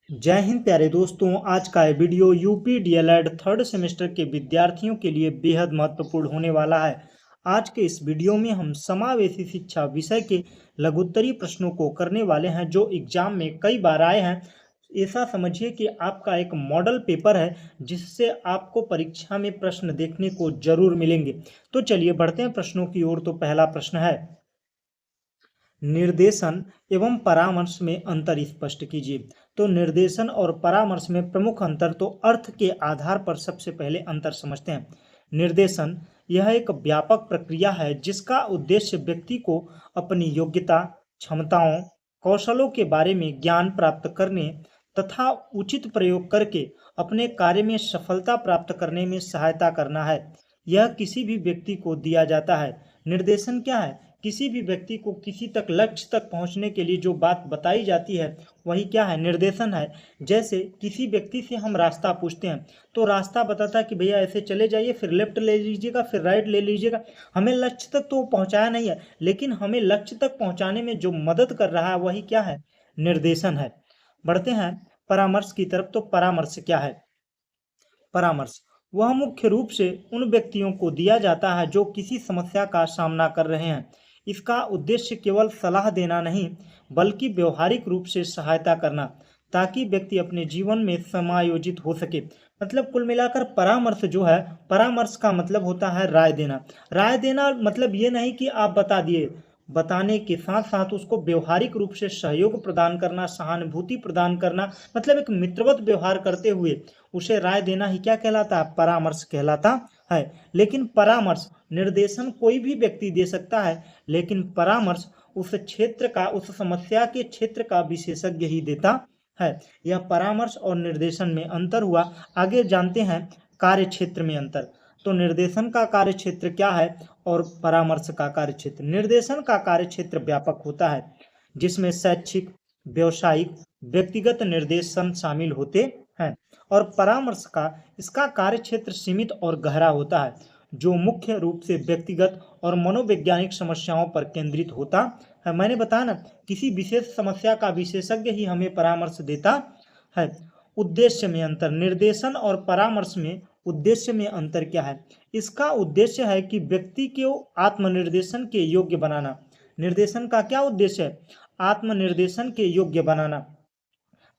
जय हिंद प्यारे दोस्तों। आज का ये video UP DElEd third semester के विद्यार्थियों के लिए बेहद महत्वपूर्ण होने वाला है। आज के इस वीडियो में हम समावेशी शिक्षा विषय के लघुत्तरी प्रश्नों को करने वाले हैं जो एग्जाम में कई बार आए हैं। ऐसा समझिए कि आपका एक मॉडल पेपर है जिससे आपको परीक्षा में प्रश्न देखने को जरूर मिलेंगे। तो चलिए बढ़ते हैं प्रश्नों की ओर। तो पहला प्रश्न है, निर्देशन एवं परामर्श में अंतर स्पष्ट कीजिए। तो निर्देशन और परामर्श में प्रमुख अंतर, तो अर्थ के आधार पर सबसे पहले अंतर समझते हैं। निर्देशन यह एक व्यापक प्रक्रिया है जिसका उद्देश्य व्यक्ति को अपनी योग्यता, क्षमताओं, कौशलों के बारे में ज्ञान प्राप्त करने तथा उचित प्रयोग करके अपने कार्य में सफलता प्राप्त करने में सहायता करना है। यह किसी भी व्यक्ति को दिया जाता है। निर्देशन क्या है? किसी भी व्यक्ति को किसी तक लक्ष्य तक पहुंचने के लिए जो बात बताई जाती है वही क्या है? निर्देशन है। जैसे किसी व्यक्ति से हम रास्ता पूछते हैं तो रास्ता बताता है कि भैया ऐसे चले जाइए, फिर लेफ्ट ले लीजिएगा, फिर राइट ले लीजिएगा। हमें लक्ष्य तक तो पहुंचाया नहीं है, लेकिन हमें लक्ष्य तक पहुंचाने में जो मदद कर रहा है वही क्या है? निर्देशन है। बढ़ते हैं परामर्श की तरफ। तो परामर्श क्या है? परामर्श वह मुख्य रूप से उन व्यक्तियों को दिया जाता है जो किसी समस्या का सामना कर रहे हैं। इसका उद्देश्य केवल सलाह देना नहीं, बल्कि व्यवहारिक रूप से सहायता करना, ताकि व्यक्ति अपने जीवन में समायोजित हो सके। मतलब कुल मिलाकर परामर्श जो है, परामर्श का मतलब होता है राय देना। राय देना मतलब ये नहीं कि आप बता दिए, बताने के साथ साथ उसको व्यवहारिक रूप से सहयोग प्रदान करना, सहानुभूति प्रदान करना, मतलब एक मित्रवत व्यवहार करते हुए उसे राय देना ही क्या कहलाता है? परामर्श कहलाता है। लेकिन परामर्श, निर्देशन कोई भी व्यक्ति दे सकता है, लेकिन परामर्श उस क्षेत्र का, उस समस्या के क्षेत्र का विशेषज्ञ ही देता है। यह परामर्श और निर्देशन में अंतर हुआ। आगे जानते हैं कार्य क्षेत्र में अंतर। तो निर्देशन का कार्य क्षेत्र क्या है और परामर्श का कार्य क्षेत्र? निर्देशन का कार्य क्षेत्र व्यापक होता है जिसमें शैक्षिक, व्यवसायिक, व्यक्तिगत निर्देशन शामिल होते हैं। और परामर्श का, इसका कार्य क्षेत्र सीमित और गहरा होता है जो मुख्य रूप से व्यक्तिगत और मनोवैज्ञानिक समस्याओं पर केंद्रित होता है। मैंने बताया ना, किसी विशेष समस्या का विशेषज्ञ ही हमें परामर्श देता है। उद्देश्य में अंतर, निर्देशन और परामर्श में उद्देश्य में अंतर क्या है? इसका उद्देश्य है कि व्यक्ति को आत्मनिर्देशन के योग्य बनाना। निर्देशन का क्या उद्देश्य है? आत्मनिर्देशन के योग्य बनाना,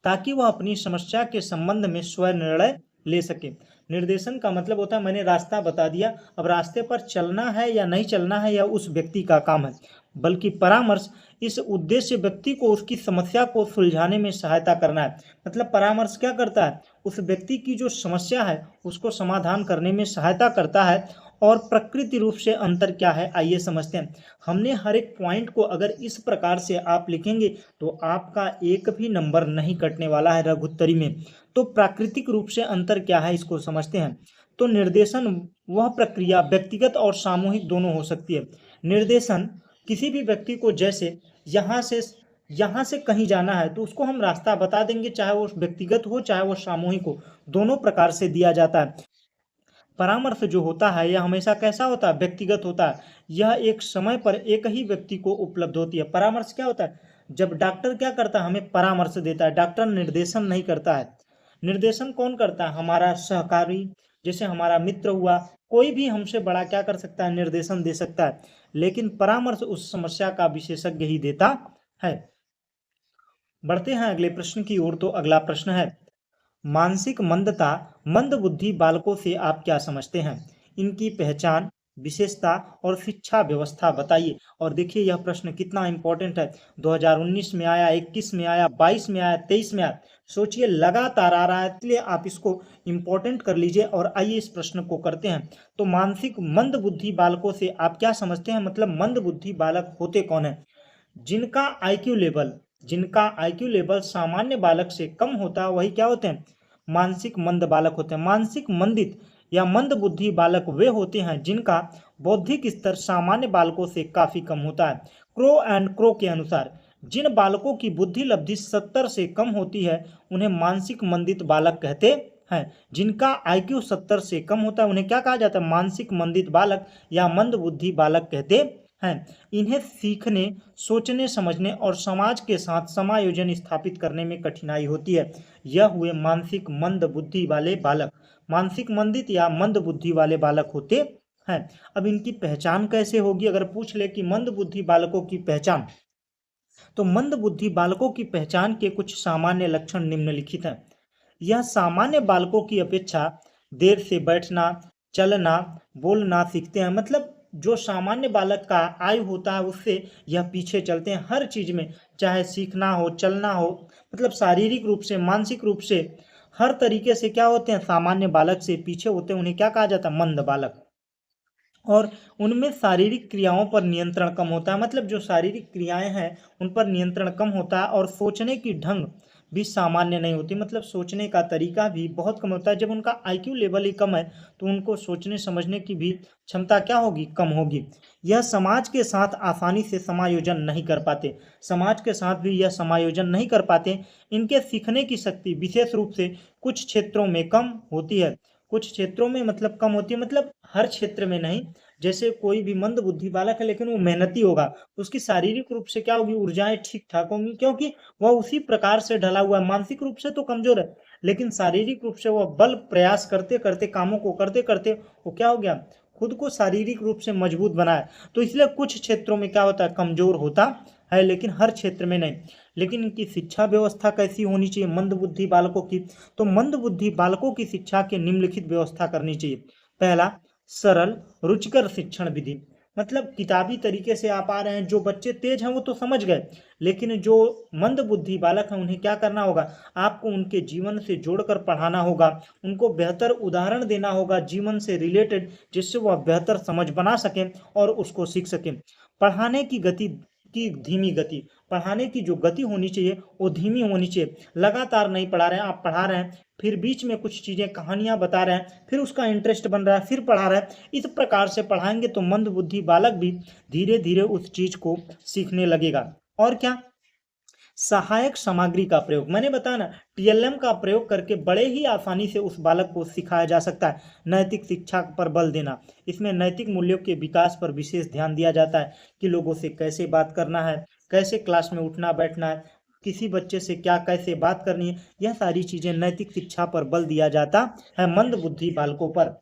ताकि वह अपनी समस्या के संबंध में स्वयं निर्णय ले सके। निर्देशन का मतलब होता है मैंने रास्ता बता दिया, अब रास्ते पर चलना है या नहीं चलना है यह उस व्यक्ति का काम है। बल्कि परामर्श, इस उद्देश्य व्यक्ति को उसकी समस्या को सुलझाने में सहायता करना है। मतलब परामर्श क्या करता है? उस व्यक्ति की जो समस्या है उसको समाधान करने में सहायता करता है। और प्रकृति रूप से अंतर क्या है आइए समझते हैं। हमने हर एक पॉइंट को अगर इस प्रकार से आप लिखेंगे तो आपका एक भी नंबर नहीं कटने वाला है लघुत्तरी में। तो प्राकृतिक रूप से अंतर क्या है इसको समझते हैं। तो निर्देशन वह प्रक्रिया व्यक्तिगत और सामूहिक दोनों हो सकती है। निर्देशन किसी भी व्यक्ति को, जैसे यहाँ से कहीं जाना है तो उसको हम रास्ता बता देंगे, चाहे वो व्यक्तिगत हो चाहे वो सामूहिक हो, दोनों प्रकार से दिया जाता है। परामर्श जो होता है यह हमेशा कैसा होता है? व्यक्तिगत होता है। यह एक समय पर एक ही व्यक्ति को उपलब्ध होती है। परामर्श क्या होता है? जब डॉक्टर क्या करता है? हमें परामर्श देता है। डॉक्टर निर्देशन नहीं करता है। निर्देशन कौन करता है? हमारा सहकारी, जैसे हमारा मित्र हुआ, कोई भी हमसे बड़ा क्या कर सकता है? निर्देशन दे सकता है। लेकिन परामर्श उस समस्या का विशेषज्ञ ही देता है। बढ़ते हैं अगले प्रश्न की ओर। तो अगला प्रश्न है, मानसिक मंदता, मंदबुद्धि बालकों से आप क्या समझते हैं? इनकी पहचान, विशेषता और शिक्षा व्यवस्था बताइए। और देखिए यह प्रश्न कितना इंपॉर्टेंट है। 2019 में आया, 21 में आया, 22 में आया, 23 में आया। सोचिए लगातार आ रहा है, इसलिए आप इसको इंपॉर्टेंट कर लीजिए। और आइए इस प्रश्न को करते हैं। तो मानसिक मंदबुद्धि बालकों से आप क्या समझते हैं? मतलब मंदबुद्धि बालक होते कौन है? जिनका आईक्यू लेवल, सामान्य बालक से कम होता है वही क्या होते हैं? मानसिक मंद बालक होते हैं। मानसिक मंदित या मंद बुद्धि बालक वे होते हैं जिनका बौद्धिक स्तर सामान्य बालकों से काफी कम होता है। क्रो एंड क्रो के अनुसार जिन बालकों की बुद्धि लब्धि 70 से कम होती है उन्हें मानसिक मंदित बालक कहते हैं। जिनका IQ 70 से कम होता है उन्हें क्या कहा जाता है? मानसिक मंदित बालक या मंद बुद्धि बालक कहते हैं, इन्हें सीखने, सोचने, समझने और समाज के साथ समायोजन स्थापित करने में कठिनाई होती है। यह हुए मानसिक मंद बुद्धि वाले बालक, मानसिक मंदित या मंद बुद्धि वाले बालक होते हैं। अब इनकी पहचान कैसे होगी? अगर पूछ ले कि मंद बुद्धि बालकों की पहचान, तो मंद बुद्धि बालकों की पहचान के कुछ सामान्य लक्षण निम्नलिखित हैं। यह सामान्य बालकों की अपेक्षा देर से बैठना, चलना, बोलना सीखते हैं। मतलब जो सामान्य बालक का आयु होता है उससे यह पीछे चलते हैं हर चीज में, चाहे सीखना हो, चलना हो, मतलब शारीरिक रूप से, मानसिक रूप से, हर तरीके से क्या होते हैं, सामान्य बालक से पीछे होते हैं। उन्हें क्या कहा जाता है? मंद बालक। और उनमें शारीरिक क्रियाओं पर नियंत्रण कम होता है। मतलब जो शारीरिक क्रियाएं हैं उन पर नियंत्रण कम होता है और सोचने की ढंग भी सामान्य नहीं होती। मतलब सोचने का तरीका भी बहुत कम होता है। जब उनका आईक्यू लेवल ही कम है तो उनको सोचने समझने की भी क्षमता क्या होगी? कम होगी। यह समाज के साथ आसानी से समायोजन नहीं कर पाते, समाज के साथ भी यह समायोजन नहीं कर पाते। इनके सीखने की शक्ति विशेष रूप से कुछ क्षेत्रों में कम होती है। कुछ क्षेत्रों में मतलब कम होती है, मतलब हर क्षेत्र में नहीं। जैसे कोई भी मंद बुद्धि बालक है लेकिन वो मेहनती होगा, उसकी शारीरिक रूप से क्या होगी? ऊर्जाएं ठीक ठाक होंगी, क्योंकि वह उसी प्रकार से ढला हुआ है। मानसिक रूप से तो कमजोर है लेकिन शारीरिक रूप से वह बल प्रयास करते करते, कामों को करते करते वो क्या हो गया? खुद को शारीरिक रूप से मजबूत बनाया। तो इसलिए कुछ क्षेत्रों में क्या होता है? कमजोर होता है, लेकिन हर क्षेत्र में नहीं। लेकिन इनकी शिक्षा व्यवस्था कैसी होनी चाहिए मंद बुद्धि बालकों की? तो मंद बुद्धि बालकों की शिक्षा के निम्नलिखित व्यवस्था करनी चाहिए। पहला, सरल रुचिकर शिक्षण विधि। मतलब किताबी तरीके से आप आ रहे हैं, जो बच्चे तेज हैं वो तो समझ गए, लेकिन जो मंद बुद्धि बालक हैं उन्हें क्या करना होगा? आपको उनके जीवन से जोड़कर पढ़ाना होगा, उनको बेहतर उदाहरण देना होगा जीवन से रिलेटेड, जिससे वह बेहतर समझ बना सकें और उसको सीख सकें। पढ़ाने की गति की धीमी गति, पढ़ाने की जो गति होनी चाहिए वो धीमी होनी चाहिए। लगातार नहीं पढ़ा रहे हैं, आप पढ़ा रहे हैं फिर बीच में कुछ चीजें, कहानियां बता रहे हैं, फिर उसका इंटरेस्ट बन रहा है, फिर पढ़ा रहे हैं। इस प्रकार से पढ़ाएंगे तो मंद बुद्धि बालक भी धीरे धीरे उस चीज को सीखने लगेगा। और क्या? सहायक सामग्री का प्रयोग, मैंने बताया ना, टीएलएम का प्रयोग करके बड़े ही आसानी से उस बालक को सिखाया जा सकता है। नैतिक शिक्षा पर बल देना, इसमें नैतिक मूल्यों के विकास पर विशेष ध्यान दिया जाता है कि लोगों से कैसे बात करना है, कैसे क्लास में उठना बैठना है, किसी बच्चे से क्या कैसे बात करनी है, यह सारी चीजें नैतिक शिक्षा पर बल दिया जाता है मंद बुद्धि बालकों पर।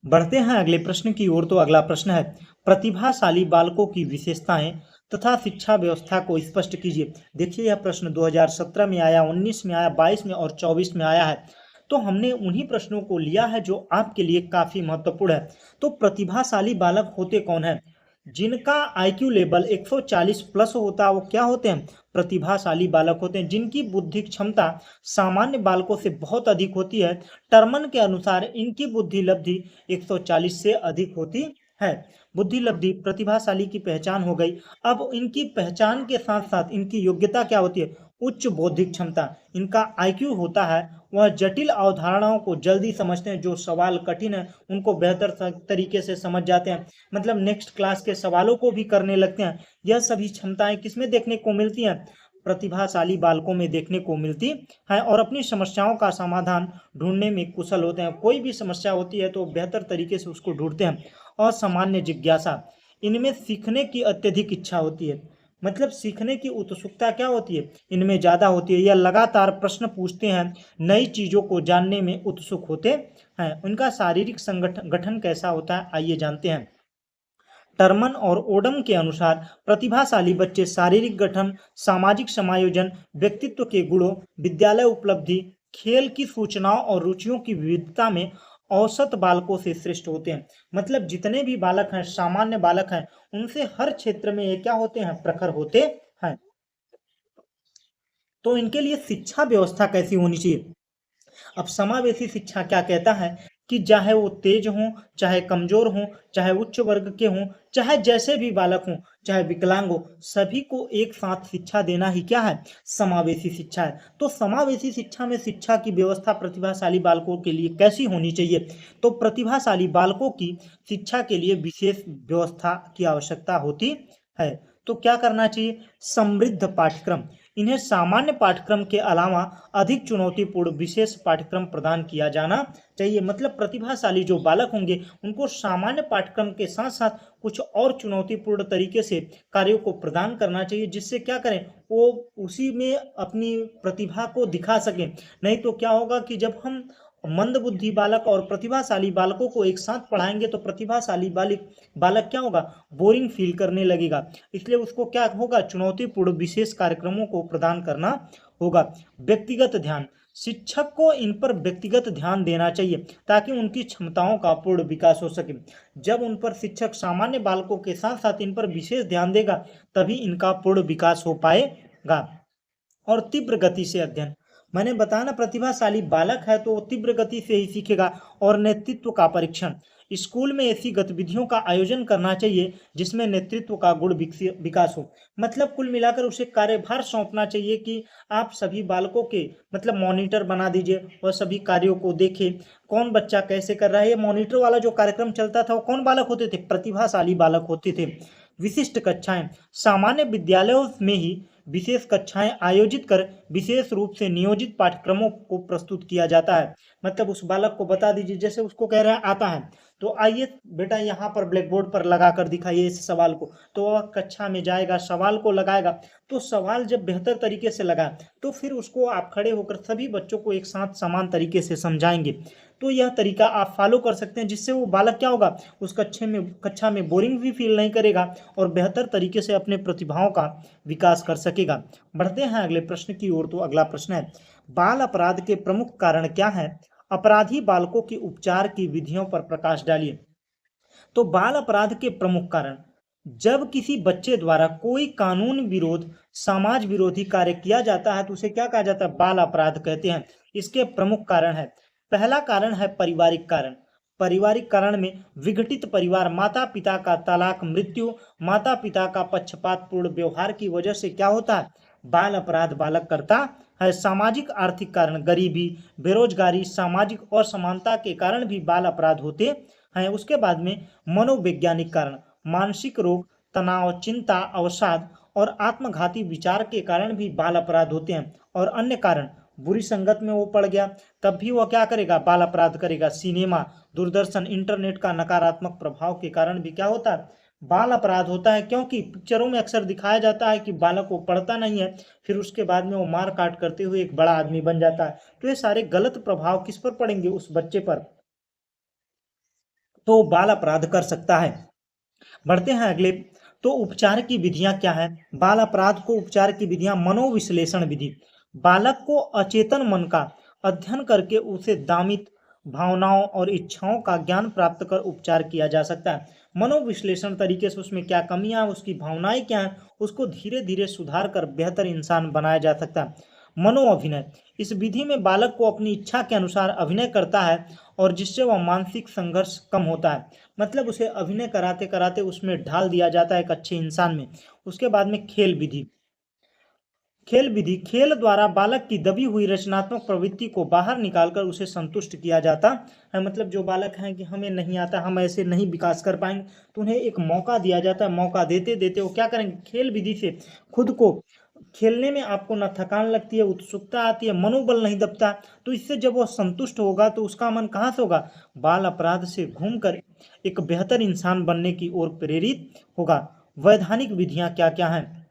बढ़ते हैं अगले प्रश्न की ओर। तो अगला प्रश्न है, प्रतिभाशाली बालकों की विशेषताएं तथा शिक्षा व्यवस्था को स्पष्ट कीजिए। देखिए यह प्रश्न 2017 में आया, 19 में आया, 22 में और 24 में आया है। तो हमने उन्हीं प्रश्नों को लिया है जो आपके लिए काफी महत्वपूर्ण है। तो प्रतिभाशाली बालक होते कौन है? जिनका आईक्यू लेवल 140 प्लस होता है वो क्या होते हैं? प्रतिभाशाली बालक होते हैं। जिनकी बुद्धि क्षमता सामान्य बालकों से बहुत अधिक होती है। टर्मन के अनुसार इनकी बुद्धि लब्धि 140 से अधिक होती है। बुद्धि लब्धि प्रतिभाशाली की पहचान हो गई। अब इनकी पहचान के साथ साथ इनकी योग्यता क्या होती है? उच्च बौद्धिक क्षमता। इनका आईक्यू होता है, वह जटिल अवधारणाओं को जल्दी समझते हैं। जो सवाल कठिन है उनको बेहतर तरीके से समझ जाते हैं, मतलब नेक्स्ट क्लास के सवालों को भी करने लगते हैं। यह सभी क्षमताएं किसमें देखने को मिलती हैं? प्रतिभाशाली बालकों में देखने को मिलती है। और अपनी समस्याओं का समाधान ढूंढने में कुशल होते हैं। कोई भी समस्या होती है तो बेहतर तरीके से उसको ढूंढते हैं। और सामान्य जिज्ञासा, इनमें सीखने की अत्यधिक इच्छा होती है। मतलब सीखने की उत्सुकता क्या होती है? इनमें ज्यादा होती है। यह लगातार प्रश्न पूछते हैं, नई चीजों को जानने में उत्सुक होते हैं। उनका शारीरिक संगठन गठन कैसा होता है? आइए जानते हैं। टर्मन और ओडम के अनुसार प्रतिभाशाली बच्चे शारीरिक गठन, सामाजिक समायोजन, व्यक्तित्व के गुणों, विद्यालय उपलब्धि, खेल की सूचनाओं और रुचियों की विविधता में औसत बालकों से श्रेष्ठ होते हैं। मतलब जितने भी बालक हैं, सामान्य बालक हैं, उनसे हर क्षेत्र में ये क्या होते हैं? प्रखर होते हैं। तो इनके लिए शिक्षा व्यवस्था कैसी होनी चाहिए? अब समावेशी शिक्षा क्या कहता है कि चाहे वो तेज हों, चाहे कमजोर हों, चाहे उच्च वर्ग के हों, चाहे जैसे भी बालक हों, चाहे विकलांग हो, सभी को एक साथ शिक्षा देना ही क्या है? समावेशी शिक्षा है। तो समावेशी शिक्षा में शिक्षा की व्यवस्था प्रतिभाशाली बालकों के लिए कैसी होनी चाहिए? तो प्रतिभाशाली बालकों की शिक्षा के लिए विशेष व्यवस्था की आवश्यकता होती है। तो क्या करना चाहिए? समृद्ध पाठ्यक्रम, इन्हें सामान्य पाठ्यक्रम के अलावा अधिक चुनौतीपूर्ण विशेष पाठ्यक्रम प्रदान किया जाना चाहिए। मतलब प्रतिभाशाली जो बालक होंगे उनको सामान्य पाठ्यक्रम के साथ साथ कुछ और चुनौतीपूर्ण तरीके से कार्यों को प्रदान करना चाहिए, जिससे क्या करें वो उसी में अपनी प्रतिभा को दिखा सकें। नहीं तो क्या होगा कि जब हम मंदबुद्धि बालक और प्रतिभाशाली बालकों को एक साथ पढ़ाएंगे तो प्रतिभाशाली बालिक बालक क्या होगा, बोरिंग फील करने लगेगा। इसलिए उसको क्या होगा, चुनौतीपूर्ण विशेष कार्यक्रमों को प्रदान करना होगा। व्यक्तिगत ध्यान, शिक्षक को इन पर व्यक्तिगत ध्यान देना चाहिए ताकि उनकी क्षमताओं का पूर्ण विकास हो सके। जब उन पर शिक्षक सामान्य बालकों के साथ साथ इन पर विशेष ध्यान देगा तभी इनका पूर्ण विकास हो पाएगा। और तीव्र गति से अध्ययन, मैंने बताया ना प्रतिभाशाली बालक है तो वो तीव्र गति से ही सीखेगा। और नेतृत्व का परीक्षण, स्कूल में ऐसी गतिविधियों का आयोजन करना चाहिए जिसमें नेतृत्व का गुण विकास हो। मतलब कुल मिलाकर उसे कार्यभार सौंपना चाहिए कि आप सभी बालकों के मतलब मॉनिटर बना दीजिए और सभी कार्यों को देखें कौन बच्चा कैसे कर रहा है। ये मॉनिटर वाला जो कार्यक्रम चलता था वो कौन बालक होते थे, प्रतिभाशाली बालक होते थे। विशिष्ट कक्षाएं, सामान्य विद्यालयों में ही विशेष कक्षाएं आयोजित कर विशेष रूप से नियोजित पाठ्यक्रमों को प्रस्तुत किया जाता है। मतलब उस बालक को बता दीजिए, जैसे उसको कह रहे हैं आता है तो आइए बेटा यहाँ पर ब्लैक बोर्ड पर लगा कर दिखाइए इस सवाल को, तो वह कक्षा में जाएगा सवाल को लगाएगा। तो सवाल जब बेहतर तरीके से लगा तो फिर उसको आप खड़े होकर सभी बच्चों को एक साथ समान तरीके से समझाएंगे। तो यह तरीका आप फॉलो कर सकते हैं, जिससे वो बालक क्या होगा, उस कक्षा में बोरिंग भी फील नहीं करेगा और बेहतर तरीके से अपने प्रतिभाओं का विकास कर सकेगा। बढ़ते हैं अगले प्रश्न की ओर। तो अगला प्रश्न है, बाल अपराध के प्रमुख कारण क्या है? अपराधी बालकों की उपचार की विधियों पर प्रकाश डालिए। तो बाल अपराध के प्रमुख कारण, जब किसी बच्चे द्वारा कोई कानून विरोध समाज विरोधी कार्य किया जाता है तो उसे क्या कहा जाता है, बाल अपराध कहते हैं। इसके प्रमुख कारण है, पहला कारण है पारिवारिक कारण। पारिवारिक कारण में विघटित परिवार, माता पिता का तलाक, मृत्यु, माता पिता का पक्षपातपूर्ण व्यवहार की वजह से क्या होता है, बाल अपराध बालक करता है। सामाजिक आर्थिक कारण, गरीबी, बेरोजगारी, सामाजिक असमानता के कारण भी बाल अपराध होते हैं। उसके बाद में मनोवैज्ञानिक कारण, मानसिक रोग, तनाव, चिंता, अवसाद और आत्मघाती विचार के कारण भी बाल अपराध होते हैं। और अन्य कारण, बुरी संगत में वो पड़ गया तब भी वह क्या करेगा, बाल अपराध करेगा। सिनेमा, दूरदर्शन, इंटरनेट का नकारात्मक प्रभाव के कारण भी क्या होता है, बाल अपराध होता है। क्योंकि पिक्चरों में अक्सर दिखाया जाता है कि बालक वो पढ़ता नहीं है, फिर उसके बाद में वो मार काट करते हुए एक बड़ा आदमी बन जाता है। तो ये सारे गलत प्रभाव किस पर पड़ेंगे, उस बच्चे पर, तो बाल अपराध कर सकता है। बढ़ते हैं अगले। तो उपचार की विधियां क्या है? बाल अपराध को उपचार की विधियां, मनोविश्लेषण विधि, बालक को अचेतन मन का अध्ययन करके उसे दामित भावनाओं और इच्छाओं का ज्ञान प्राप्त कर उपचार किया जा सकता है। मनोविश्लेषण तरीके से उसमें क्या कमियां, उसकी भावनाएं क्या हैं, उसको धीरे धीरे सुधार कर बेहतर इंसान बनाया जा सकता है। मनो अभिनय, इस विधि में बालक को अपनी इच्छा के अनुसार अभिनय करता है और जिससे वह मानसिक संघर्ष कम होता है। मतलब उसे अभिनय कराते कराते उसमें ढाल दिया जाता है एक अच्छे इंसान में। उसके बाद में खेल विधि, खेल विधि, खेल द्वारा बालक की दबी हुई रचनात्मक प्रवृत्ति को बाहर निकालकर उसे संतुष्ट किया जाता है। मतलब जो बालक हैं कि हमें नहीं आता, हम ऐसे नहीं विकास कर पाएंगे, तो उन्हें एक मौका दिया जाता है। मौका देते देते वो क्या करेंगे, खेल विधि से खुद को, खेलने में आपको न थकान लगती है, उत्सुकता आती है, मनोबल नहीं दबता। तो इससे जब वो संतुष्ट होगा तो उसका मन कहाँ से होगा, बाल अपराध से घूमकर एक बेहतर इंसान बनने की ओर प्रेरित होगा। वैधानिक विधियां क्या क्या हैं?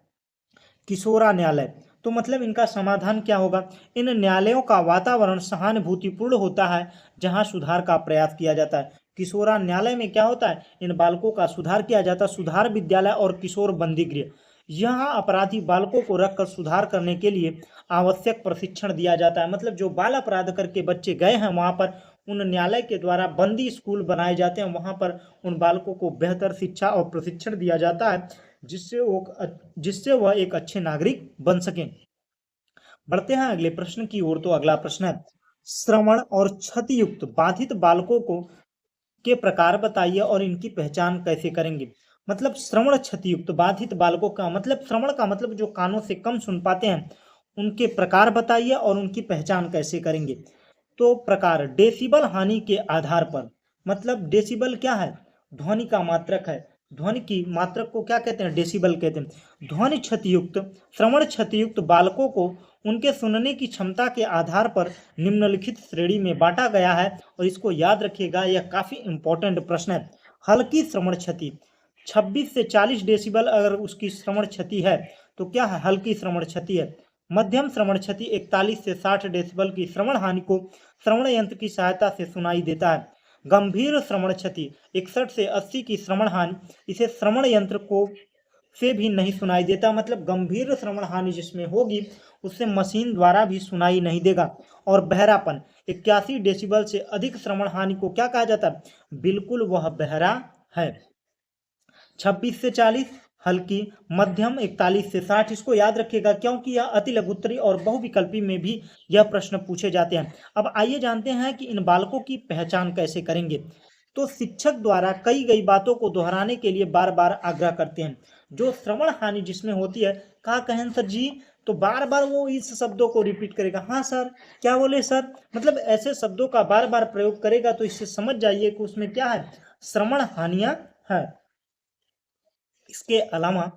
किशोरा न्यायालय, तो मतलब इनका समाधान क्या होगा, इन न्यायालयों का वातावरण सहानुभूतिपूर्ण होता है जहां सुधार का प्रयास किया जाता है। किशोरा न्यायालय में क्या होता है, इन बालकों का सुधार किया जाता है। सुधार विद्यालय और किशोर बंदी गृह, यहाँ अपराधी बालकों को रखकर सुधार करने के लिए आवश्यक प्रशिक्षण दिया जाता है। मतलब जो बाल अपराध करके बच्चे गए हैं वहाँ पर उन न्यायालय के द्वारा बंदी स्कूल बनाए जाते हैं, वहाँ पर उन बालकों को बेहतर शिक्षा और प्रशिक्षण दिया जाता है जिससे वह एक अच्छे नागरिक बन सकें। बढ़ते हैं अगले प्रश्न की ओर। तो अगला प्रश्न है, श्रवण और क्षतियुक्त बाधित बालकों को के प्रकार बताइए और इनकी पहचान कैसे करेंगे। मतलब श्रवण क्षतियुक्त बाधित बालकों का मतलब, श्रवण का मतलब जो कानों से कम सुन पाते हैं, उनके प्रकार बताइए और उनकी पहचान कैसे करेंगे। तो प्रकार, डेसिबल हानि के आधार पर, मतलब डेसिबल क्या है, ध्वनि का मात्रक है। ध्वनि की मात्रक को क्या कहते हैं? डेसिबल कहते हैं। ध्वनि क्षतियुक्त, श्रवण क्षतियुक्त बालकों को उनके सुनने की क्षमता के आधार पर निम्नलिखित श्रेणी में बांटा गया है और इसको याद रखिएगा, यह काफी इंपॉर्टेंट प्रश्न है। हल्की श्रवण क्षति 26 से 40 डेसिबल अगर उसकी श्रवण क्षति है तो क्या है? हल्की श्रवण क्षति है। मध्यम श्रवण क्षति 41 से 60 डेसिबल की श्रवण हानि को श्रवण यंत्र की सहायता से सुनाई देता है। गंभीर श्रवण क्षति 61 से 80 की श्रवण हानि, इसे श्रवण यंत्र को से भी नहीं सुनाई देता, मतलब गंभीर श्रवण हानि जिसमें होगी उससे मशीन द्वारा भी सुनाई नहीं देगा। और बहरापन 81 डेसिबल से अधिक श्रवण हानि को क्या कहा जाता है? बिल्कुल वह बहरा है। 26 से 40 हल्की, मध्यम 41 से 60, इसको याद रखिएगा क्योंकि यह अति लघुत्तरी और बहुविकल्पी में भी यह प्रश्न पूछे जाते हैं। अब आइए जानते हैं कि इन बालकों की पहचान कैसे करेंगे। तो शिक्षक द्वारा कही गई बातों को दोहराने के लिए बार बार आग्रह करते हैं। जो श्रवण हानि जिसमें होती है, कहा कहें सर जी, तो बार बार वो इस शब्दों को रिपीट करेगा। हाँ सर, क्या बोले सर, मतलब ऐसे शब्दों का बार बार प्रयोग करेगा तो इससे समझ जाइए कि उसमें क्या है? श्रवण हानियां है। इसके अलावा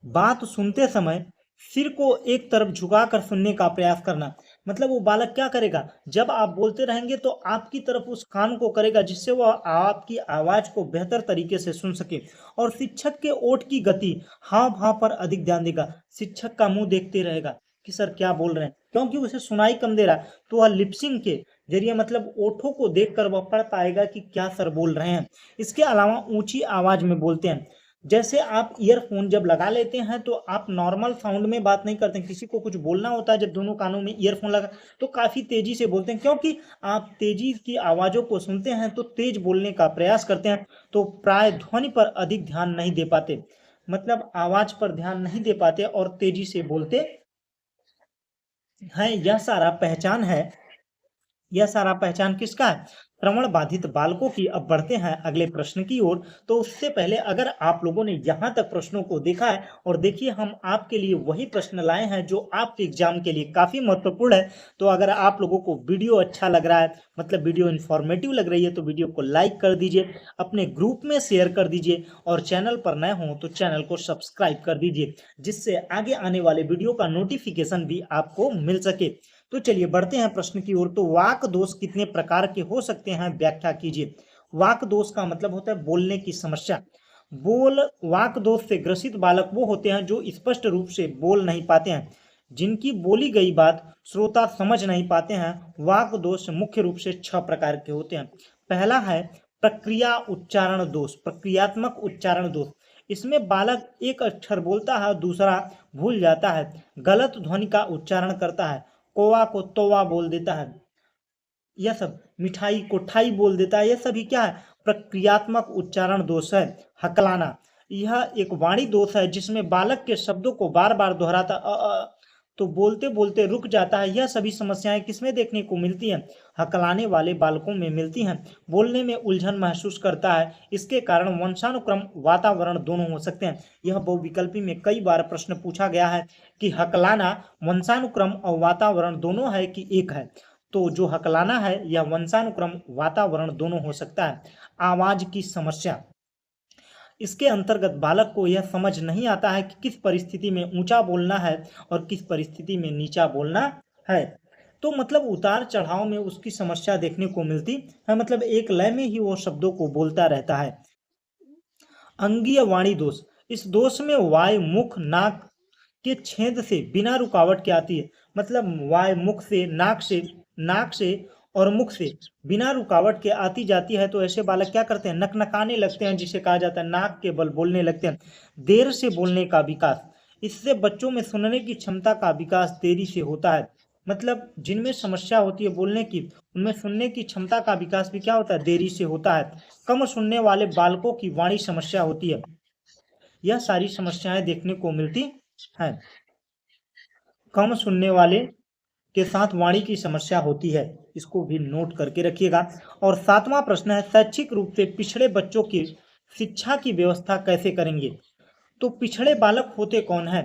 बात सुनते समय सिर को एक तरफ झुकाकर सुनने का प्रयास करना, मतलब वो बालक क्या करेगा? जब आप बोलते रहेंगे तो आपकी तरफ उस कान को करेगा जिससे वह आपकी आवाज को बेहतर तरीके से सुन सके। और शिक्षक के ओठ की गति, हाव भाव पर अधिक ध्यान देगा। शिक्षक का मुंह देखते रहेगा कि सर क्या बोल रहे हैं, क्योंकि उसे सुनाई कम दे रहा है, तो वह लिपसिंग के जरिए मतलब ओठों को देखकर वह पढ़ पाएगा कि क्या सर बोल रहे हैं। इसके अलावा ऊंची आवाज में बोलते हैं। जैसे आप ईयरफोन जब लगा लेते हैं तो आप नॉर्मल साउंड में बात नहीं करते हैं। किसी को कुछ बोलना होता है, जब दोनों कानों में ईयरफोन लगा तो काफी तेजी से बोलते हैं, क्योंकि आप तेजी की आवाजों को सुनते हैं तो तेज बोलने का प्रयास करते हैं, तो प्राय ध्वनि पर अधिक ध्यान नहीं दे पाते, मतलब आवाज पर ध्यान नहीं दे पाते और तेजी से बोलते हैं। यह सारा पहचान किसका है? श्रवण बाधित बालकों की। अब बढ़ते हैं अगले प्रश्न की ओर। तो उससे पहले अगर आप लोगों ने यहाँ तक प्रश्नों को देखा है और देखिए हम आपके लिए वही प्रश्न लाए हैं जो आपके एग्जाम के लिए काफी महत्वपूर्ण है। तो अगर आप लोगों को वीडियो अच्छा लग रहा है, मतलब वीडियो इन्फॉर्मेटिव लग रही है, तो वीडियो को लाइक कर दीजिए, अपने ग्रुप में शेयर कर दीजिए और चैनल पर नए हों तो चैनल को सब्सक्राइब कर दीजिए, जिससे आगे आने वाले वीडियो का नोटिफिकेशन भी आपको मिल सके। तो चलिए बढ़ते हैं प्रश्न की ओर। तो वाक दोष कितने प्रकार के हो सकते हैं, व्याख्या कीजिए। वाक दोष का मतलब होता है बोलने की समस्या। वाक दोष से ग्रसित बालक वो होते हैं जो स्पष्ट रूप से बोल नहीं पाते हैं, जिनकी बोली गई बात श्रोता समझ नहीं पाते हैं। वाक दोष मुख्य रूप से 6 प्रकार के होते हैं। पहला है प्रक्रिया उच्चारण दोष, प्रक्रियात्मक उच्चारण दोष। इसमें बालक एक अक्षर बोलता है, दूसरा भूल जाता है, गलत ध्वनि का उच्चारण करता है, कोवा को तोवा बोल देता है, यह सब, मिठाई को ठाई बोल देता है। यह सभी क्या है? प्रक्रियात्मक उच्चारण दोष है। हकलाना, यह एक वाणी दोष है जिसमें बालक के शब्दों को बार बार दोहराता तो बोलते बोलते रुक जाता है। यह सभी समस्याएं किसमें देखने को मिलती हैं? हकलाने वाले बालकों में मिलती हैं। बोलने में उलझन महसूस करता है, इसके कारण वंशानुक्रम वातावरण दोनों हो सकते हैं। यह बहुविकल्पी में कई बार प्रश्न पूछा गया है कि हकलाना वंशानुक्रम और वातावरण दोनों है कि एक है। तो जो हकलाना है यह वंशानुक्रम वातावरण दोनों हो सकता है। आवाज की समस्या, इसके अंतर्गत बालक को यह समझ नहीं आता है कि किस परिस्थिति में ऊंचा बोलना है और किस परिस्थिति में नीचा बोलना है। तो मतलब उतार चढ़ाव में उसकी समस्या देखने को मिलती है, मतलब एक लय में ही वो शब्दों को बोलता रहता है। अंगीय वाणी दोष, इस दोष में वायु मुख नाक के छेद से बिना रुकावट के आती है, मतलब वायु मुख से, नाक से और मुख से बिना रुकावट के आती जाती है। तो ऐसे बालक क्या करते हैं? नकनकाने लगते हैं, जिसे कहा जाता है नाक के बल बोलने लगते हैं। देर से बोलने का विकास, इससे बच्चों में सुनने की क्षमता का विकास देरी से होता है, मतलब जिनमें समस्या होती है बोलने की, उनमें सुनने की क्षमता का विकास भी क्या होता है? देरी से होता है। कम सुनने वाले बालकों की वाणी समस्या होती है। यह सारी समस्याएं देखने को मिलती है। कम सुनने वाले के साथ वाणी की समस्या होती है, इसको भी नोट करके रखिएगा। और 7वां प्रश्न है, शैक्षिक रूप से पिछड़े बच्चों की शिक्षा की व्यवस्था कैसे करेंगे? तो पिछड़े बालक होते कौन है?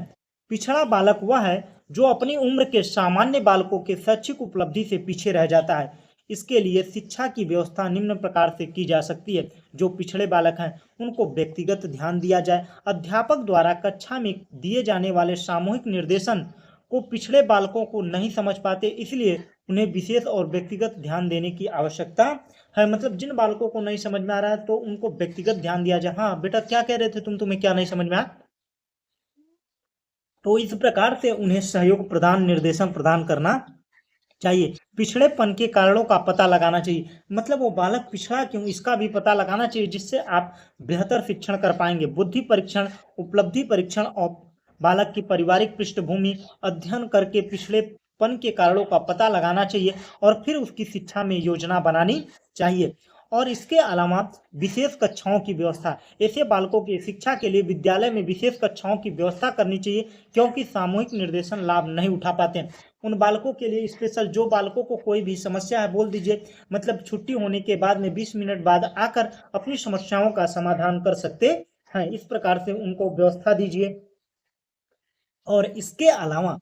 पिछड़ा बालक वह है जो अपनी उम्र के सामान्य बालकों के शैक्षिक उपलब्धि से पीछे रह जाता है। इसके लिए शिक्षा की व्यवस्था निम्न प्रकार से की जा सकती है। जो पिछड़े बालक हैं उनको व्यक्तिगत ध्यान दिया जाए। अध्यापक द्वारा कक्षा में दिए जाने वाले सामूहिक निर्देशन को पिछड़े बालकों को नहीं समझ पाते, इसलिए उन्हें विशेष और व्यक्तिगत ध्यान देने की आवश्यकता है। मतलब जिन बालकों को नहीं समझ में आ रहा है तो उनको व्यक्तिगत ध्यान दिया जाए। हाँ बेटा क्या कह रहे थे तुम, तुम्हें क्या नहीं समझ में आया? तो इस प्रकार से उन्हें सहयोग प्रदान, निर्देशन प्रदान करना चाहिए। पिछड़ेपन के कारणों का पता लगाना चाहिए। मतलब वो बालक पिछड़ा क्यों, इसका भी पता लगाना चाहिए, जिससे आप बेहतर शिक्षण कर पाएंगे। बुद्धि परीक्षण, उपलब्धि परीक्षण और बालक की पारिवारिक पृष्ठभूमि अध्ययन करके पिछड़ेपन के कारणों का पता लगाना चाहिए और फिर उसकी शिक्षा में योजना बनानी चाहिए। और इसके अलावा विशेष कक्षाओं की व्यवस्था, ऐसे बालकों की शिक्षा के लिए विद्यालय में विशेष कक्षाओं की व्यवस्था करनी चाहिए, क्योंकि सामूहिक निर्देशन लाभ नहीं उठा पाते हैं। उन बालकों के लिए स्पेशल, जो बालकों को कोई भी समस्या है बोल दीजिए, मतलब छुट्टी होने के बाद में 20 मिनट बाद आकर अपनी समस्याओं का समाधान कर सकते हैं। इस प्रकार से उनको व्यवस्था दीजिए। और इसके अलावा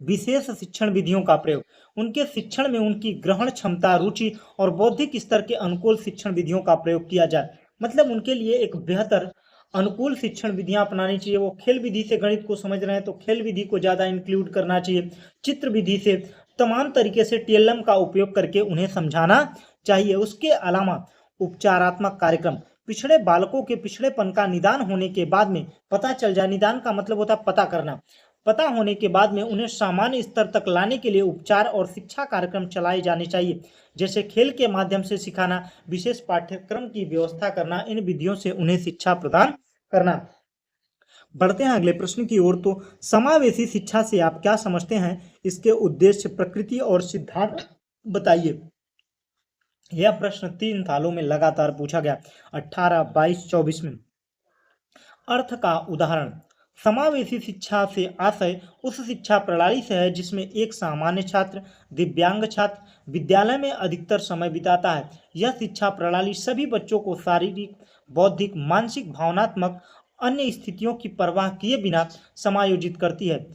विशेष शिक्षण विधियों का प्रयोग, उनके शिक्षण में उनकी ग्रहण क्षमता, रुचि और बौद्धिक स्तर के अनुकूल शिक्षण विधियों का प्रयोग किया जाए। मतलब उनके लिए एक बेहतर अनुकूल शिक्षण विधियां अपनानी चाहिए। वो खेल विधि से गणित को समझ रहे हैं तो खेल विधि को ज़्यादा इंक्लूड करना चाहिए। चित्र विधि से तमाम तरीके से टीएलएम का उपयोग करके उन्हें समझाना चाहिए। उसके अलावा उपचारात्मक कार्यक्रम, पिछड़े बालकों के पिछड़ेपन का निदान होने के बाद में पता चल जाए, निदान का मतलब होता है पता करना, पता होने के बाद में उन्हें सामान्य स्तर तक लाने के लिए उपचार और शिक्षा कार्यक्रम चलाए जाने चाहिए, जैसे खेल के माध्यम से सिखाना, विशेष पाठ्यक्रम की व्यवस्था करना। इन विधियों से उन्हें शिक्षा प्रदान करना। बढ़ते हैं अगले प्रश्न की ओर। तो समावेशी शिक्षा से आप क्या समझते हैं? इसके उद्देश्य, प्रकृति और सिद्धांत बताइए। यह प्रश्न 3 सालों में लगातार पूछा गया, 18, 22, 24 में। अर्थ का उदाहरण, समावेशी शिक्षा से आशय उस शिक्षा प्रणाली से है जिसमें एक सामान्य छात्र, दिव्यांग छात्र विद्यालय में अधिकतर समय बिताता है। यह शिक्षा प्रणाली सभी बच्चों को शारीरिक, बौद्धिक, मानसिक, भावनात्मक अन्य स्थितियों की परवाह किए बिना समायोजित करती है।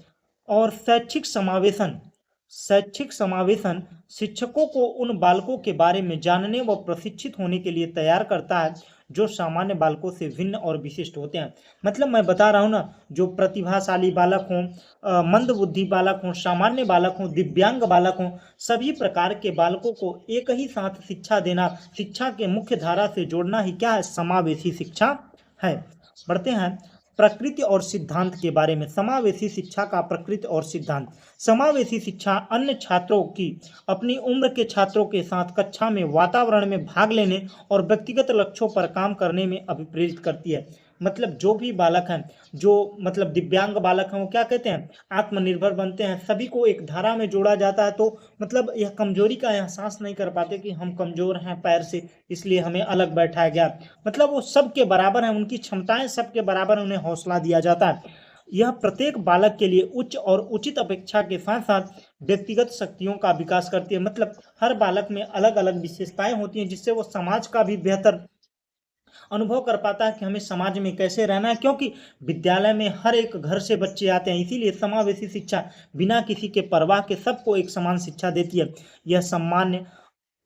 और शैक्षिक समावेशन शिक्षकों को उन बालकों के बारे में जानने व प्रशिक्षित होने के लिए तैयार करता है जो सामान्य बालकों से भिन्न और विशिष्ट होते हैं। मतलब मैं बता रहा हूँ ना, जो प्रतिभाशाली बालक हों, मंदबुद्धि बालक हों, सामान्य बालक हों, दिव्यांग बालक हों, सभी प्रकार के बालकों को एक ही साथ शिक्षा देना, शिक्षा के मुख्य धारा से जोड़ना ही क्या है? समावेशी शिक्षा है। बढ़ते हैं प्रकृति और सिद्धांत के बारे में। समावेशी शिक्षा का प्रकृति और सिद्धांत। समावेशी शिक्षा अन्य छात्रों की अपनी उम्र के छात्रों के साथ कक्षा में वातावरण में भाग लेने और व्यक्तिगत लक्ष्यों पर काम करने में अभिप्रेरित करती है। मतलब जो भी बालक हैं, जो मतलब दिव्यांग बालक हैं, वो क्या कहते हैं? आत्मनिर्भर बनते हैं। सभी को एक धारा में जोड़ा जाता है, तो मतलब यह कमजोरी का एहसास नहीं कर पाते कि हम कमजोर हैं पैर से, इसलिए हमें अलग बैठाया गया। मतलब वो सबके बराबर हैं, उनकी क्षमताएं सबके बराबर, उन्हें हौसला दिया जाता है। यह प्रत्येक बालक के लिए उच्च और उचित अपेक्षा के साथ साथ व्यक्तिगत शक्तियों का विकास करती है। मतलब हर बालक में अलग अलग विशेषताएं होती हैं, जिससे वो समाज का भी बेहतर अनुभव कर पाता है कि हमें समाज में कैसे रहना है। क्योंकि विद्यालय में हर एक घर से बच्चे आते हैं, इसीलिए समावेशी शिक्षा बिना किसी के परवाह के सबको एक समान शिक्षा देती है। यह सामान्य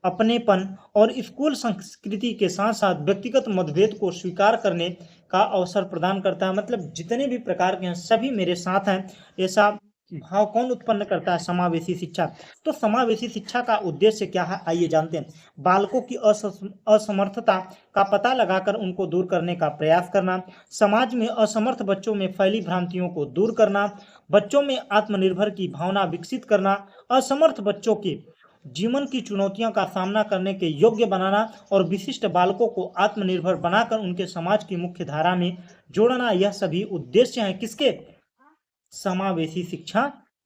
अपनेपन और स्कूल संस्कृति के साथ साथ व्यक्तिगत मतभेद को स्वीकार करने का अवसर प्रदान करता है। मतलब जितने भी प्रकार के हैं सभी मेरे साथ हैं, ऐसा भाव कौन उत्पन्न करता है? समावेशी शिक्षा। तो समावेशी शिक्षा का उद्देश्य क्या है, आइए जानते हैं। बालकों की असमर्थता का पता लगाकर उनको दूर करने का प्रयास करना, समाज में असमर्थ बच्चों में फैली भ्रांतियों को दूर करना, बच्चों में आत्मनिर्भर की भावना विकसित करना, असमर्थ बच्चों के जीवन की चुनौतियों का सामना करने के योग्य बनाना और विशिष्ट बालकों को आत्मनिर्भर बनाकर उनके समाज की मुख्य धारा में जोड़ना। यह सभी उद्देश्य हैं किसके? समावेशी शिक्षा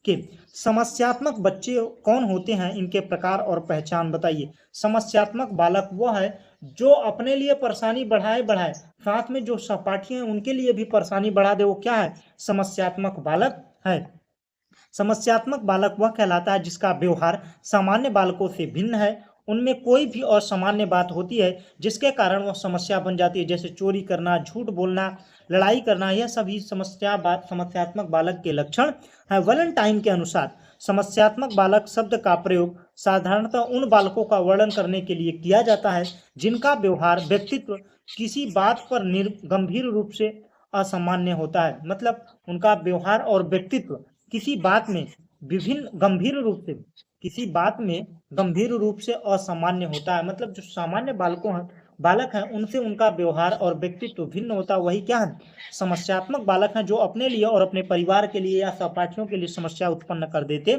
के। समस्यात्मक बच्चे कौन होते हैं? इनके प्रकार और पहचान बताइए। समस्यात्मक बालक वह है जो अपने लिए परेशानी बढ़ाए साथ में जो सहपाठी हैं उनके लिए भी परेशानी बढ़ा दे, वो क्या है? समस्यात्मक बालक है। समस्यात्मक बालक वह कहलाता है जिसका व्यवहार सामान्य बालकों से भिन्न है उनमें कोई भी असामान्य बात होती है जिसके कारण वह समस्या बन जाती है, जैसे चोरी करना, झूठ बोलना, लड़ाई करना, यह सभी समस्यात्मक बालक के लक्षण हैं। वैलेंटाइन के अनुसार समस्यात्मक बालक शब्द का प्रयोग साधारणतः उन बालकों का वर्णन करने के लिए किया जाता है जिनका व्यवहार, व्यक्तित्व किसी बात पर गंभीर रूप से असामान्य होता है। मतलब उनका व्यवहार और व्यक्तित्व किसी बात में विभिन्न गंभीर रूप से किसी बात में गंभीर रूप से असामान्य होता है। मतलब जो सामान्य बालक हैं उनसे उनका व्यवहार और व्यक्तित्व भिन्न होता है, वही क्या है, समस्यात्मक बालक हैं, जो अपने लिए और अपने परिवार के लिए या सहपाठियों के लिए समस्या उत्पन्न कर देते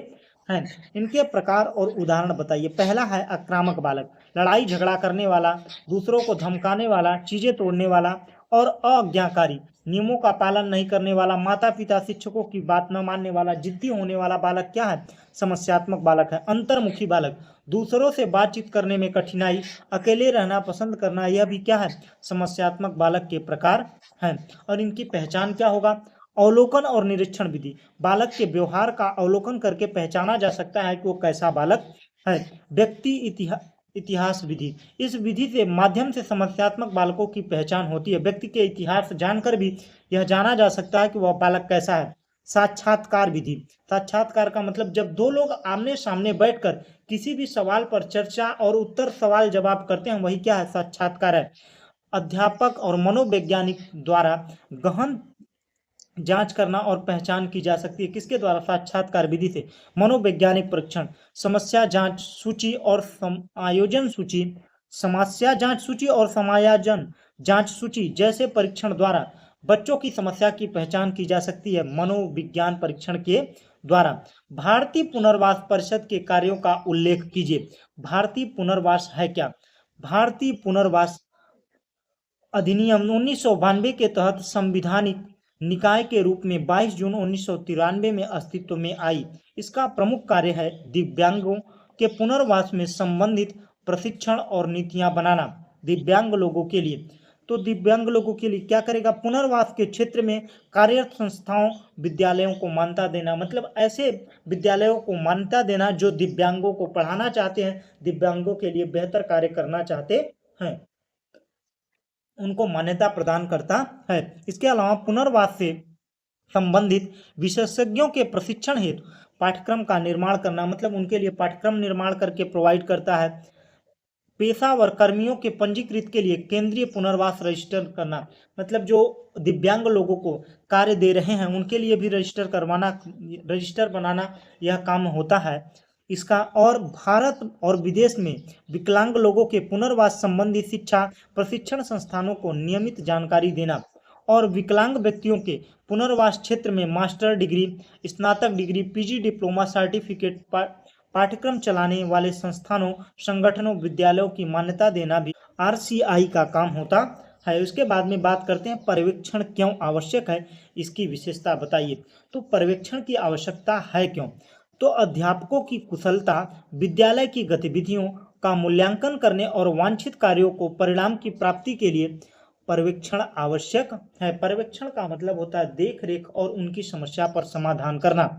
हैं। इनके प्रकार और उदाहरण बताइए। पहला है आक्रामक बालक, लड़ाई झगड़ा करने वाला, दूसरों को धमकाने वाला, चीजें तोड़ने वाला और अज्ञाकारी, नियमों का पालन नहीं करने वाला, माता पिता शिक्षकों की बात न मानने वाला, जिद्दी होने वाला बालक क्या है, समस्यात्मक बालक है। अंतर्मुखी बालक, दूसरों से बातचीत करने में कठिनाई, अकेले रहना पसंद करना, यह भी क्या है, समस्यात्मक बालक के प्रकार हैं। और इनकी पहचान क्या होगा, अवलोकन और निरीक्षण विधि, बालक के व्यवहार का अवलोकन करके पहचाना जा सकता है कि वो कैसा बालक है। व्यक्ति इतिहास विधि, इस विधि से माध्यम से समस्यात्मक बालकों की पहचान होती है। व्यक्ति के इतिहास जानकर भी यह जाना जा सकता है कि वह बालक कैसा है। साक्षात्कार विधि, साक्षात्कार का मतलब जब दो लोग आमने सामने बैठकर किसी भी सवाल पर चर्चा और उत्तर सवाल जवाब करते हैं, वही क्या है, साक्षात्कार है। अध्यापक और मनोवैज्ञानिक द्वारा गहन जांच करना और पहचान की जा सकती है, किसके द्वारा, साक्षात्कार विधि से। मनोवैज्ञानिक परीक्षण, समस्या जांच सूची और समायोजन सूची, समस्या जांच सूची और समायोजन जांच सूची जैसे परीक्षण द्वारा बच्चों की समस्या की पहचान की जा सकती है, मनोविज्ञान परीक्षण के द्वारा। भारतीय पुनर्वास परिषद के कार्यों का उल्लेख कीजिए। भारतीय पुनर्वास है क्या, भारतीय पुनर्वास अधिनियम 1992 के तहत संविधानिक निकाय के रूप में 22 जून 1993 में अस्तित्व में आई। इसका प्रमुख कार्य है दिव्यांगों के पुनर्वास में संबंधित प्रशिक्षण और नीतियां बनाना। दिव्यांग लोगों के लिए, तो दिव्यांग लोगों के लिए क्या करेगा, पुनर्वास के क्षेत्र में कार्यरत संस्थाओं, विद्यालयों को मान्यता देना। मतलब ऐसे विद्यालयों को मान्यता देना जो दिव्यांगों को पढ़ाना चाहते हैं, दिव्यांगों के लिए बेहतर कार्य करना चाहते हैं, उनको मान्यता प्रदान करता है। इसके अलावा पुनर्वास से संबंधित विशेषज्ञों के प्रशिक्षण हेतु पाठ्यक्रम का निर्माण करना, मतलब उनके लिए पाठ्यक्रम निर्माण करके प्रोवाइड करता है। पेशावर कर्मियों के पंजीकृत के लिए केंद्रीय पुनर्वास रजिस्टर करना, मतलब जो दिव्यांग लोगों को कार्य दे रहे हैं उनके लिए भी रजिस्टर बनाना, यह काम होता है इसका। और भारत और विदेश में विकलांग लोगों के पुनर्वास संबंधी शिक्षा प्रशिक्षण संस्थानों को नियमित जानकारी देना, और विकलांग व्यक्तियों के पुनर्वास क्षेत्र में मास्टर डिग्री, स्नातक डिग्री, पीजी डिप्लोमा, सर्टिफिकेट पाठ्यक्रम चलाने वाले संस्थानों, संगठनों, विद्यालयों की मान्यता देना भी आरसीआई का काम होता है। उसके बाद में बात करते हैं पर्यवेक्षण क्यों आवश्यक है, इसकी विशेषता बताइए। तो पर्यवेक्षण की आवश्यकता है क्यों, तो अध्यापकों की कुशलता, विद्यालय की गतिविधियों का मूल्यांकन करने और वांछित कार्यों को परिणाम की प्राप्ति के लिए पर्यवेक्षण आवश्यक है। पर्यवेक्षण का मतलब होता है देख रेख और उनकी समस्या पर समाधान करना।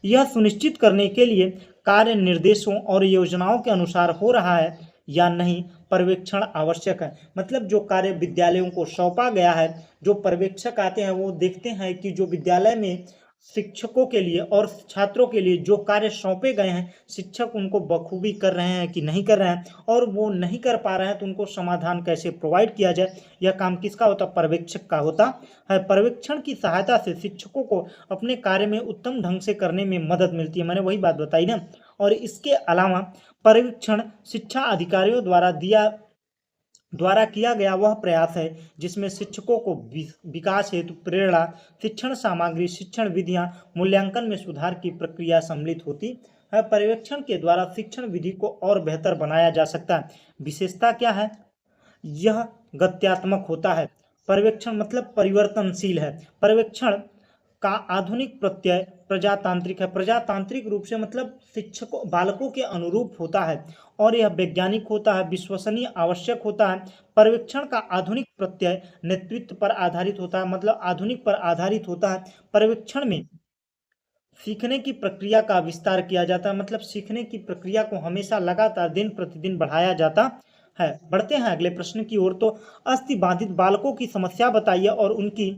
यह सुनिश्चित करने के लिए कार्य निर्देशों और योजनाओं के अनुसार हो रहा है या नहीं, पर्यवेक्षण आवश्यक है। मतलब जो कार्य विद्यालयों को सौंपा गया है, जो पर्यवेक्षक आते हैं वो देखते हैं कि जो विद्यालय में शिक्षकों के लिए और छात्रों के लिए जो कार्य सौंपे गए हैं, शिक्षक उनको बखूबी कर रहे हैं कि नहीं कर रहे हैं, और वो नहीं कर पा रहे हैं तो उनको समाधान कैसे प्रोवाइड किया जाए, यह काम किसका होता है, पर्यवेक्षक का होता है। पर्यवेक्षण की सहायता से शिक्षकों को अपने कार्य में उत्तम ढंग से करने में मदद मिलती है, मैंने वही बात बताई ना। और इसके अलावा पर्यवेक्षण शिक्षा अधिकारियों द्वारा किया गया वह प्रयास है जिसमें शिक्षकों को विकास हेतु प्रेरणा, शिक्षण सामग्री, शिक्षण विधियां, मूल्यांकन में सुधार की प्रक्रिया सम्मिलित होती है। पर्यवेक्षण के द्वारा शिक्षण विधि को और बेहतर बनाया जा सकता है। विशेषता क्या है, यह गत्यात्मक होता है। पर्यवेक्षण मतलब परिवर्तनशील है। पर्यवेक्षण का आधुनिक प्रत्यय प्रजातांत्रिक है। प्रजातांत्रिक रूप से मतलब शिक्षकों बालकों के अनुरूप होता है, और यह वैज्ञानिक होता है, विश्वसनीय, आवश्यक होता है। पर्यवेक्षण का आधुनिक प्रत्यय नेतृत्व पर आधारित होता है, मतलब आधुनिक पर आधारित होता है। पर्यवेक्षण में सीखने की प्रक्रिया का विस्तार किया जाता है, मतलब सीखने की प्रक्रिया को हमेशा लगातार दिन प्रतिदिन बढ़ाया जाता है। बढ़ते हैं अगले प्रश्न की ओर। तो अस्थिबाधित बालकों की समस्या बताइए और उनकी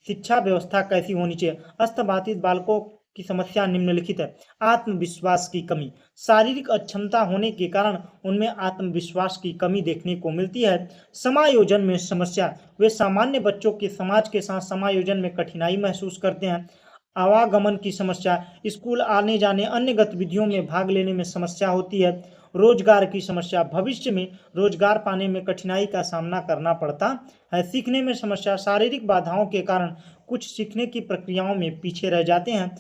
शिक्षा व्यवस्था कैसी होनी चाहिए। अस्थिबाधित बालकों की समस्या निम्नलिखित है। आत्मविश्वास की कमी, शारीरिक अक्षमता होने के कारण उनमें आत्मविश्वास की कमी देखने को मिलती है। समायोजन में समस्या, वे सामान्य बच्चों के समाज के साथ समायोजन में कठिनाई महसूस करते हैं। आवागमन की समस्या, स्कूल आने जाने अन्य गतिविधियों में भाग लेने में समस्या होती है। रोजगार की समस्या, भविष्य में रोजगार पाने में कठिनाई का सामना करना पड़ता है। सीखने में समस्या, शारीरिक बाधाओं के कारण कुछ सीखने की प्रक्रियाओं में पीछे रह जाते हैं।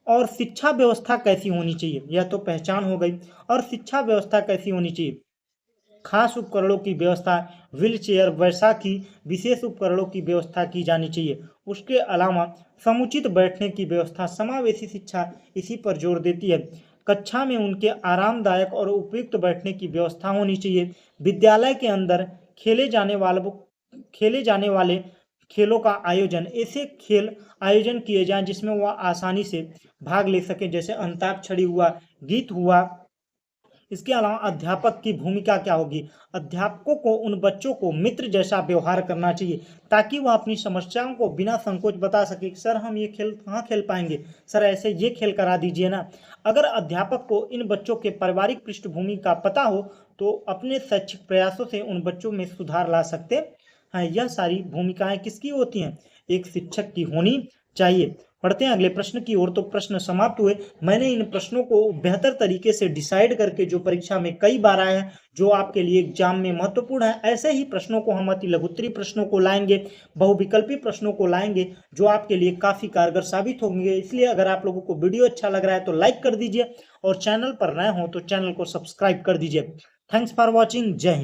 और शिक्षा व्यवस्था कैसी होनी चाहिए, यह तो पहचान हो गई। और शिक्षा व्यवस्था कैसी होनी चाहिए, खास उपकरणों की व्यवस्था, व्हील चेयर बैसाखी विशेष उपकरणों की व्यवस्था की जानी चाहिए। उसके अलावा समुचित बैठने की व्यवस्था, समावेशी शिक्षा इसी पर जोर देती है। कक्षा में उनके आरामदायक और उपयुक्त बैठने की व्यवस्था होनी चाहिए। विद्यालय के अंदर खेले जाने वाले खेलों का आयोजन, ऐसे खेल आयोजन किए जाएं जिसमें वह आसानी से भाग ले सके, जैसे अंताक्षरी हुआ, गीत हुआ। इसके अलावा अध्यापक की भूमिका क्या होगी, अध्यापकों को उन बच्चों को मित्र जैसा व्यवहार करना चाहिए ताकि वह अपनी समस्याओं को बिना संकोच बता सके। सर हम ये खेल कहाँ खेल पाएंगे, सर ऐसे ये खेल करा दीजिए ना। अगर अध्यापक को इन बच्चों के पारिवारिक पृष्ठभूमि का पता हो तो अपने शैक्षिक प्रयासों से उन बच्चों में सुधार ला सकते हैं। यह सारी भूमिकाएं किसकी होती हैं, एक शिक्षक की होनी चाहिए। पढ़ते हैं अगले प्रश्न की ओर। तो प्रश्न समाप्त हुए। मैंने इन प्रश्नों को बेहतर तरीके से डिसाइड करके, जो परीक्षा में कई बार आए हैं, जो आपके लिए एग्जाम में महत्वपूर्ण है, ऐसे ही प्रश्नों को हम अति लघुत्तरीय प्रश्नों को लाएंगे, बहुविकल्पी प्रश्नों को लाएंगे जो आपके लिए काफी कारगर साबित होंगे। इसलिए अगर आप लोगों को वीडियो अच्छा लग रहा है तो लाइक कर दीजिए और चैनल पर नए हो तो चैनल को सब्सक्राइब कर दीजिए। Thanks for watching. जय हिंद।